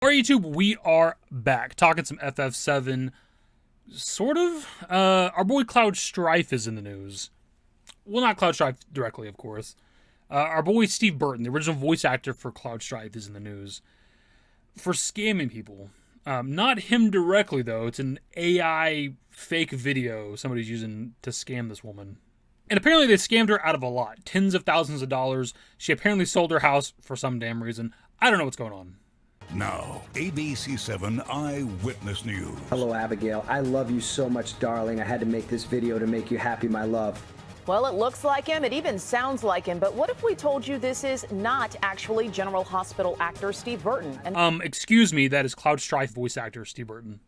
Alright, YouTube, we are back talking some FF7, sort of. Our boy Cloud Strife is in the news. Well, not Cloud Strife directly, of course. Our boy Steve Burton, the original voice actor for Cloud Strife, is in the news for scamming people. Not him directly, though. It's an AI fake video somebody's using to scam this woman. And apparently they scammed her out of a lot. Tens of thousands of dollars. She apparently sold her house for some damn reason. I don't know what's going on. Now, ABC7 Eyewitness News. Hello, Abigail. I love you so much, darling. I had to make this video to make you happy, my love. Well, it looks like him. It even sounds like him. But what if we told you this is not actually General Hospital actor Steve Burton? Excuse me, that is Cloud Strife voice actor Steve Burton.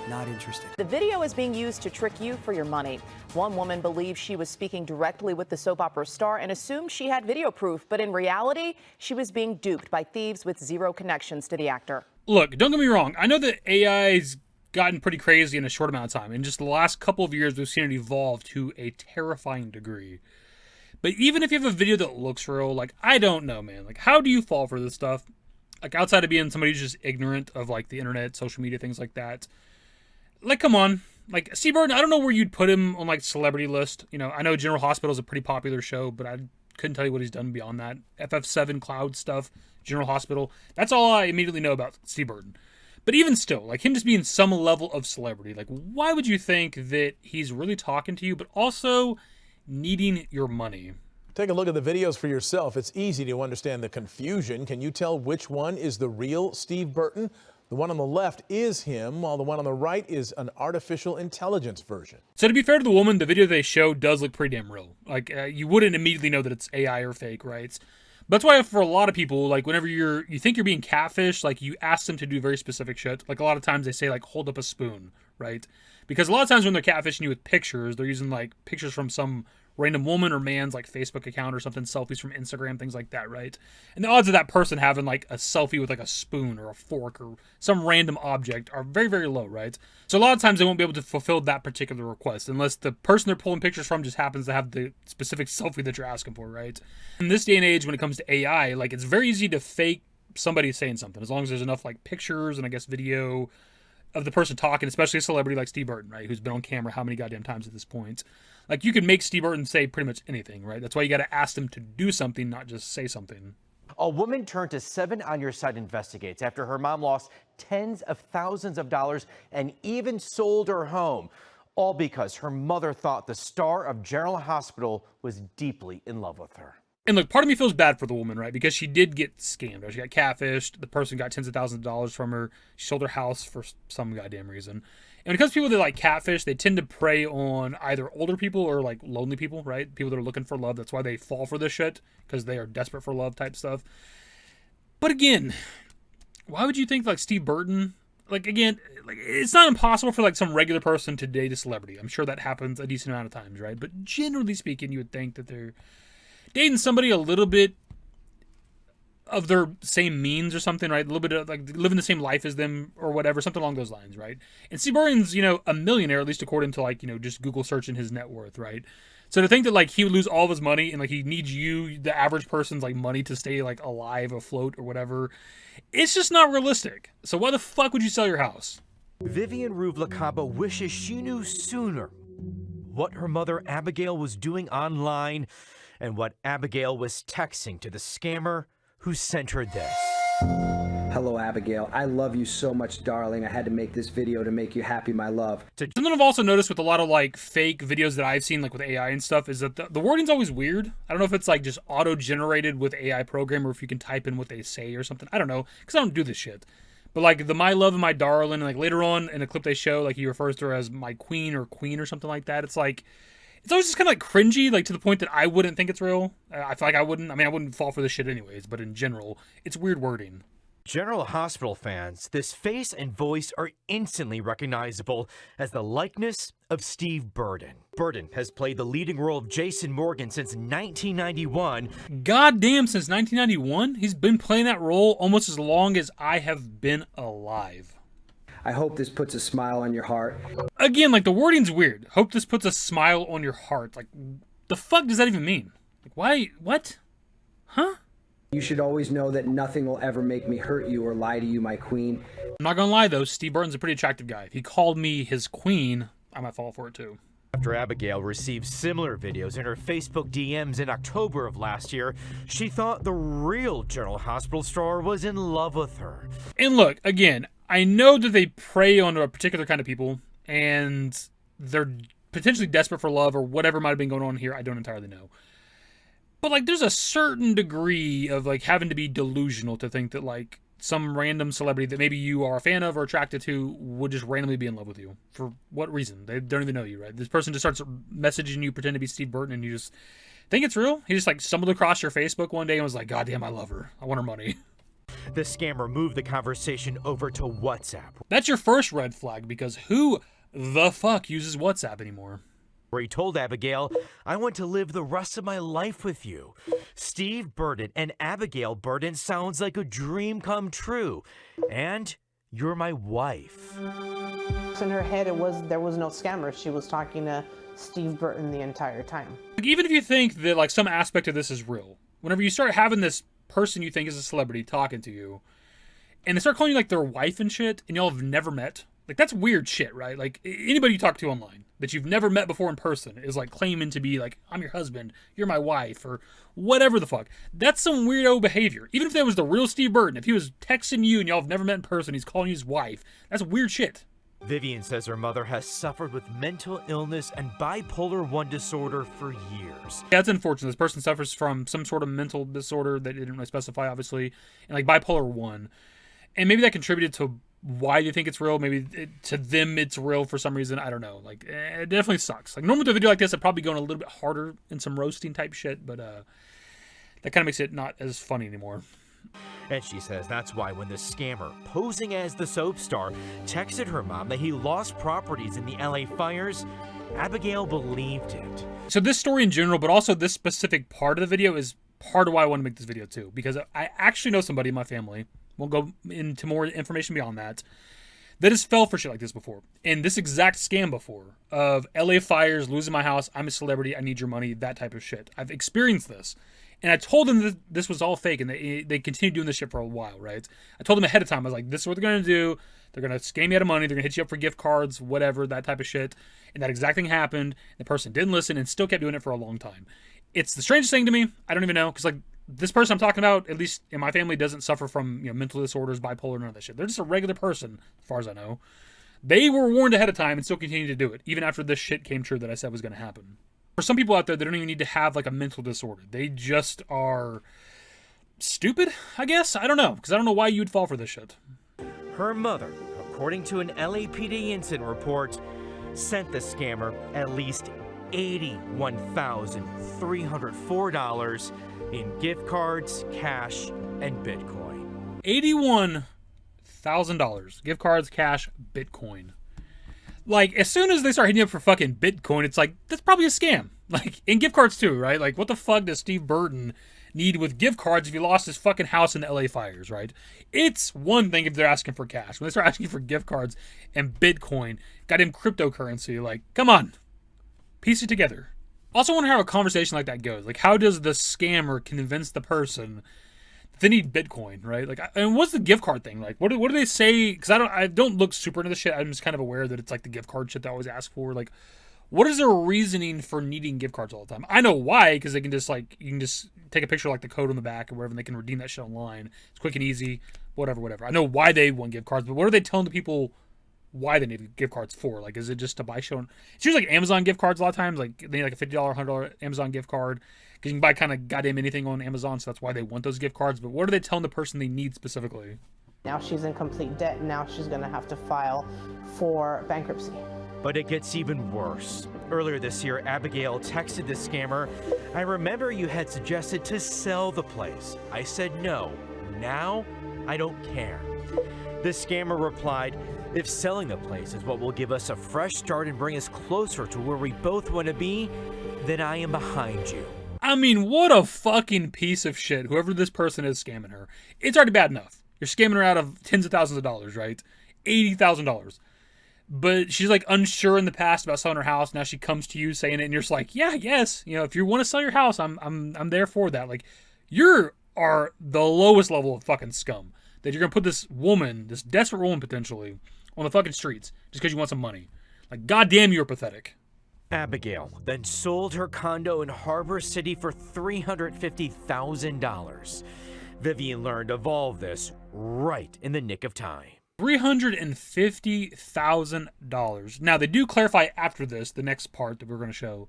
Not interested. The video is being used to trick you for your money. One woman believes she was speaking directly with the soap opera star and assumed she had video proof, but in reality, she was being duped by thieves with zero connections to the actor. Look, don't get me wrong. I know that AI's gotten pretty crazy in a short amount of time. In just the last couple of years, we've seen it evolve to a terrifying degree. But even if you have a video that looks real, like, I don't know, man. Like, how do you fall for this stuff? Like, outside of being somebody who's just ignorant of, like, the internet, social media, things like that. Like, come on. Like, Steve Burton, I don't know where you'd put him on, like, celebrity list. You know, I know General Hospital is a pretty popular show, but I couldn't tell you what he's done beyond that. FF7 Cloud stuff, General Hospital. That's all I immediately know about Steve Burton. But even still, like, him just being some level of celebrity, like, why would you think that he's really talking to you, but also needing your money? Take a look at the videos for yourself. It's easy to understand the confusion. Can you tell which one is the real Steve Burton? The one on the left is him, while the one on the right is an artificial intelligence version. So to be fair to the woman, the video they show does look pretty damn real. Like, you wouldn't immediately know that it's AI or fake, right? But that's why for a lot of people, like, whenever you think you're being catfished, like, you ask them to do very specific shit. Like, a lot of times they say, like, hold up a spoon, right? Because a lot of times when they're catfishing you with pictures, they're using, like, pictures from some random woman or man's, like, Facebook account or something, selfies from Instagram, things like that, right? And the odds of that person having, like, a selfie with, like, a spoon or a fork or some random object are very, very low, right? So a lot of times they won't be able to fulfill that particular request unless the person they're pulling pictures from just happens to have the specific selfie that you're asking for, right? In this day and age, when it comes to AI, like, it's very easy to fake somebody saying something as long as there's enough, like, pictures and, I guess, video of the person talking, especially a celebrity like Steve Burton, right, who's been on camera how many goddamn times at this point. Like, you can make Steve Burton say pretty much anything, right? That's why you got to ask them to do something, not just say something. A woman turned to 7 on Your Side investigates after her mom lost tens of thousands of dollars and even sold her home, all because her mother thought the star of General Hospital was deeply in love with her. And look, part of me feels bad for the woman, right? Because she did get scammed. Right? She got catfished. The person got tens of thousands of dollars from her. She sold her house for some goddamn reason. And when it comes to people that like catfish, they tend to prey on either older people or like lonely people, right? People that are looking for love. That's why they fall for this shit, because they are desperate for love type stuff. But again, why would you think like Steve Burton? Like, again, like, it's not impossible for like some regular person to date a celebrity. I'm sure that happens a decent amount of times, right? But generally speaking, you would think that they're dating somebody a little bit of their same means or something, right? A little bit of like living the same life as them or whatever, something along those lines, right? And Steve Burton's, you know, a millionaire, at least according to like, you know, just Google searching his net worth, right? So to think that like he would lose all of his money and like he needs you, the average person's like money to stay like alive, afloat or whatever, it's just not realistic. So why the fuck would you sell your house? Vivian Ruvlakaba wishes she knew sooner what her mother Abigail was doing online and what Abigail was texting to the scammer who sent her this. Hello, Abigail. I love you so much, darling. I had to make this video to make you happy, my love. Something I've also noticed with a lot of like fake videos that I've seen like with AI and stuff is that the wording's always weird. I don't know if it's like just auto-generated with AI program or if you can type in what they say or something. I don't know, because I don't do this shit. But like the my love and my darling, and like later on in a clip they show, like he refers to her as my queen or something like that. It's like, it's always just kind of like cringy, like to the point that I wouldn't think it's real. I feel like I wouldn't fall for this shit anyways, but in general, it's weird wording. General Hospital fans, this face and voice are instantly recognizable as the likeness of Steve Burton. Burton has played the leading role of Jason Morgan since 1991. Goddamn, since 1991? He's been playing that role almost as long as I have been alive. I hope this puts a smile on your heart. Again, like the wording's weird. Hope this puts a smile on your heart. Like, the fuck does that even mean? Like, why? What? Huh? You should always know that nothing will ever make me hurt you or lie to you, my queen. I'm not gonna lie though, Steve Burton's a pretty attractive guy. If he called me his queen, I might fall for it too. After Abigail received similar videos in her Facebook DMs in October of last year, she thought the real General Hospital star was in love with her. And look, again, I know that they prey on a particular kind of people, and they're potentially desperate for love or whatever might have been going on here. I don't entirely know. But, like, there's a certain degree of, like, having to be delusional to think that, like, some random celebrity that maybe you are a fan of or attracted to would just randomly be in love with you. For what reason? They don't even know you, right? This person just starts messaging you, pretend to be Steve Burton, and you just think it's real. He just, like, stumbled across your Facebook one day and was like, God damn, I love her. I want her money. The scammer moved the conversation over to WhatsApp, That's your first red flag, because who the fuck uses WhatsApp anymore? where he told Abigail, I want to live the rest of my life with you. Steve Burton and Abigail Burton sounds like a dream come true. And you're my wife. In her head, there was no scammer. She was talking to Steve Burton the entire time. Like, even if you think that, like, some aspect of this is real, whenever you start having this person you think is a celebrity talking to you, and they start calling you, like, their wife and shit, and y'all have never met, like, that's weird shit, right? Like, anybody you talk to online that you've never met before in person is, like, claiming to be, like, I'm your husband, you're my wife, or whatever the fuck. That's some weirdo behavior. Even if that was the real Steve Burton, if he was texting you and y'all have never met in person, he's calling you his wife, that's weird shit. Vivian says her mother has suffered with mental illness and bipolar 1 disorder for years. Yeah, that's unfortunate. This person suffers from some sort of mental disorder that they didn't really specify, obviously, and, like, bipolar 1. And maybe that contributed to why they think it's real. Maybe to them it's real for some reason. I don't know. Like, it definitely sucks. Like, normally with a video like this, I'd probably go in a little bit harder in some roasting type shit, but that kind of makes it not as funny anymore. And she says that's why when the scammer, posing as the soap star, texted her mom that he lost properties in the LA fires, Abigail believed it. So this story in general, but also this specific part of the video is part of why I want to make this video too, because I actually know somebody in my family, won't go into more information beyond that has fell for shit like this before. And this exact scam before of LA fires, losing my house, I'm a celebrity, I need your money, that type of shit. I've experienced this. And I told them that this was all fake, and they continued doing this shit for a while, right? I told them ahead of time, I was like, this is what they're going to do. They're going to scam you out of money. They're going to hit you up for gift cards, whatever, that type of shit. And that exact thing happened. The person didn't listen and still kept doing it for a long time. It's the strangest thing to me. I don't even know, because, like, this person I'm talking about, at least in my family, doesn't suffer from, mental disorders, bipolar, none of that shit. They're just a regular person, as far as I know. They were warned ahead of time and still continue to do it, even after this shit came true that I said was going to happen. For some people out there, they don't even need to have, like, a mental disorder. They just are stupid, I guess? I don't know, because I don't know why you'd fall for this shit. Her mother, according to an LAPD incident report, sent the scammer at least $81,304 in gift cards, cash, and Bitcoin. $81,000. Gift cards, cash, Bitcoin. Like, as soon as they start hitting you up for fucking Bitcoin, it's like, that's probably a scam. Like, and gift cards too, right? Like, what the fuck does Steve Burton need with gift cards if he lost his fucking house in the LA fires, right? It's one thing if they're asking for cash. When they start asking for gift cards and Bitcoin, goddamn cryptocurrency, like, come on. Piece it together. Also want to have a conversation like that goes. Like, how does the scammer convince the person they need Bitcoin, right? Like, and what's the gift card thing? Like, what do they say? Because I don't look super into this shit. I'm just kind of aware that it's like the gift card shit that I always ask for. Like, what is their reasoning for needing gift cards all the time? I know why, because they can just, like, you can just take a picture of, like, the code on the back or wherever, and they can redeem that shit online. It's quick and easy, whatever. I know why they want gift cards, but what are they telling the people why they need gift cards for? Like, is it just to buy shit? It's usually like Amazon gift cards a lot of times. Like, they need like a $50, $100 Amazon gift card. Because you can buy kind of goddamn anything on Amazon, so that's why they want those gift cards. But what are they telling the person they need specifically? Now she's in complete debt. Now she's going to have to file for bankruptcy. But it gets even worse. Earlier this year, Abigail texted the scammer, I remember you had suggested to sell the place. I said no. Now, I don't care. The scammer replied, if selling the place is what will give us a fresh start and bring us closer to where we both want to be, then I am behind you. I mean, what a fucking piece of shit, whoever this person is scamming her. It's already bad enough. You're scamming her out of tens of thousands of dollars, right? $80,000. But she's, like, unsure in the past about selling her house. Now she comes to you saying it, and you're just like, yeah, yes. If you want to sell your house, I'm there for that. Like, you're are the lowest level of fucking scum. That you're gonna put this woman, this desperate woman potentially, on the fucking streets just because you want some money. Like, goddamn, you're pathetic. Abigail then sold her condo in Harbor City for $350,000. Vivian learned of all this right in the nick of time. $350,000. Now, they do clarify after this, the next part that we're going to show,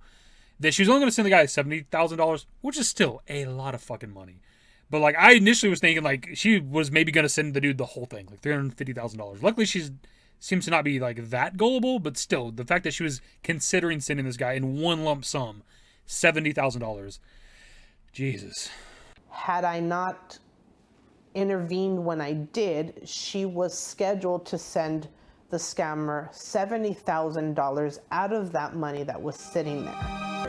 that she was only going to send the guy $70,000, which is still a lot of fucking money. But, like, I initially was thinking, like, she was maybe going to send the dude the whole thing, like $350,000. Luckily, she seems to not be, like, that gullible, but still, the fact that she was considering sending this guy in one lump sum, $70,000. Jesus. Had I not intervened when I did, she was scheduled to send the scammer $70,000 out of that money that was sitting there.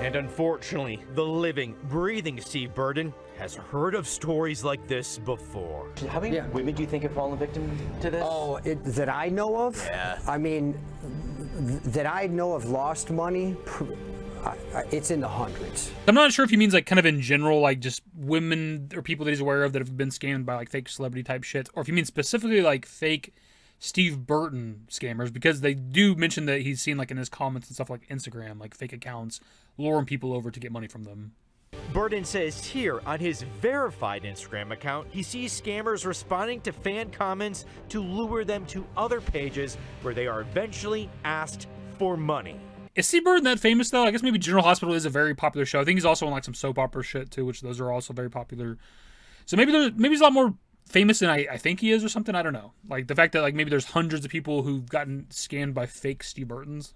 And unfortunately, the living, breathing Steve Burton has heard of stories like this before. How many women do you think have fallen victim to this? Oh, that I know of? Yeah. I mean, that I know of lost money, it's in the hundreds. I'm not sure if he means, like, kind of in general, like, just women or people that he's aware of that have been scammed by, like, fake celebrity type shit, or if he means specifically, like, fake Steve Burton scammers, because they do mention that he's seen, like, in his comments and stuff like Instagram, like, fake accounts luring people over to get money from them. Burton says here on his verified Instagram account, he sees scammers responding to fan comments to lure them to other pages where they are eventually asked for money. Is Steve Burton that famous, though? I guess maybe General Hospital is a very popular show. I think he's also on, like, some soap opera shit, too, which those are also very popular. So maybe he's a lot more famous than I think he is or something. I don't know. Like, the fact that, like, maybe there's hundreds of people who've gotten scammed by fake Steve Burtons.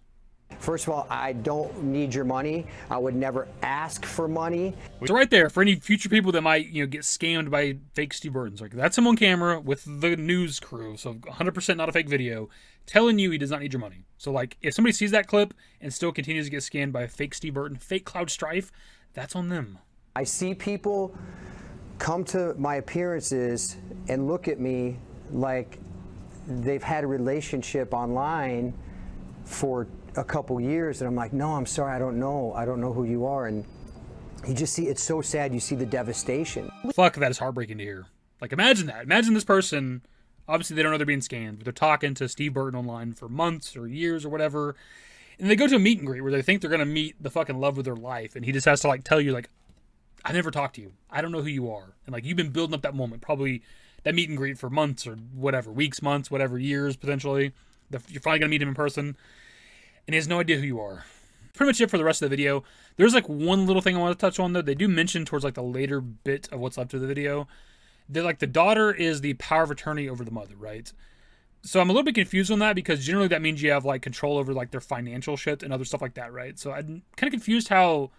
First of all, I don't need your money. I would never ask for money. So right there, for any future people that might, get scammed by fake Steve Burtons, like, that's him on camera with the news crew, so 100% not a fake video, telling you he does not need your money. So, like, if somebody sees that clip and still continues to get scammed by a fake Steve Burton, fake Cloud Strife, that's on them. I see people come to my appearances and look at me like they've had a relationship online for a couple years, and I'm like, no, I'm sorry, I don't know who you are. And you just see, it's so sad, you see the devastation. Fuck, that is heartbreaking to hear. Like, imagine that. Imagine this person, obviously they don't know they're being scammed, but they're talking to Steve Burton online for months or years or whatever, and they go to a meet and greet where they think they're gonna meet the fucking love of their life, and he just has to, like, tell you, like, I never talked to you, I don't know who you are, and, like, you've been building up that moment, probably that meet and greet for months or whatever, weeks, months, whatever, years potentially. You're finally gonna meet him in person, and he has no idea who you are. Pretty much it for the rest of the video. There's, like, one little thing I want to touch on, though. They do mention towards, like, the later bit of what's left of the video that, like, the daughter is the power of attorney over the mother, right? So I'm a little bit confused on that, because generally that means you have, like, control over, like, their financial shit and other stuff like that, right? So I'm kind of confused how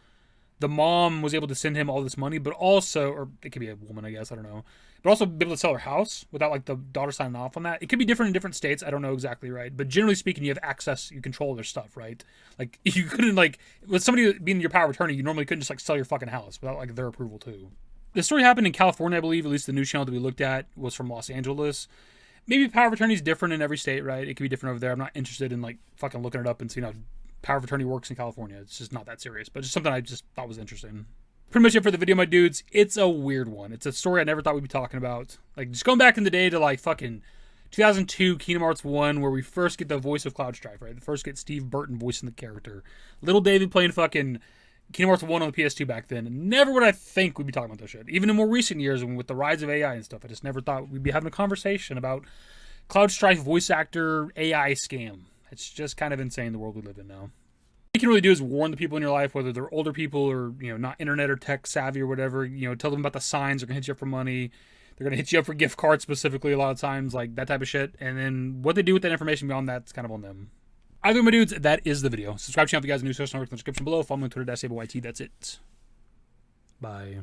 the mom was able to send him all this money, but also, or it could be a woman, I guess, I don't know, but also be able to sell her house without, like, the daughter signing off on that. It could be different in different states, I don't know exactly, right? But generally speaking, you have access, you control their stuff, right? Like, you couldn't, like, with somebody being your power of attorney, you normally couldn't just, like, sell your fucking house without, like, their approval too. The story happened in California, I believe. At least the news channel that we looked at was from Los Angeles. Maybe power of attorney is different in every state, right? It could be different over there. I'm not interested in, like, fucking looking it up and seeing how power of attorney works in California. It's just not that serious, but just something I just thought was interesting. Pretty much it for the video, my dudes. It's a weird one. It's a story I never thought we'd be talking about. Like, just going back in the day to, like, fucking 2002 Kingdom Hearts 1, where we first get the voice of Cloud Strife, right? The first get Steve Burton voicing the character. Little David playing fucking Kingdom Hearts 1 on the PS2 back then. And never would I think we'd be talking about this shit. Even in more recent years, and with the rise of AI and stuff, I just never thought we'd be having a conversation about Cloud Strife voice actor AI scam. It's just kind of insane, the world we live in now. What you can really do is warn the people in your life, whether they're older people or, not internet or tech savvy or whatever, tell them about the signs. They're going to hit you up for money. They're going to hit you up for gift cards specifically a lot of times, like that type of shit. And then what they do with that information beyond that's kind of on them. Either way, my dudes, that is the video. Subscribe to the channel if you guys are new, social network in the description below. Follow me on Twitter, @SableYT. That's it. Bye.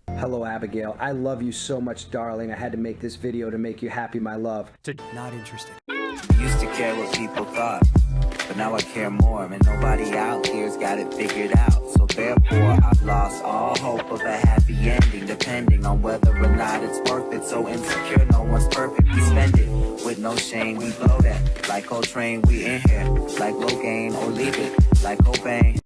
Hello, Abigail. I love you so much, darling. I had to make this video to make you happy, my love. Not interested. Used to care what people thought, but now I care more, and nobody out here's got it figured out. So therefore, I've lost all hope of a happy ending, depending on whether or not it's worth it. So insecure, no one's perfect. We spend it with no shame. We blow that like Coltrane. We in here like Low Gain or leave it like Cobain.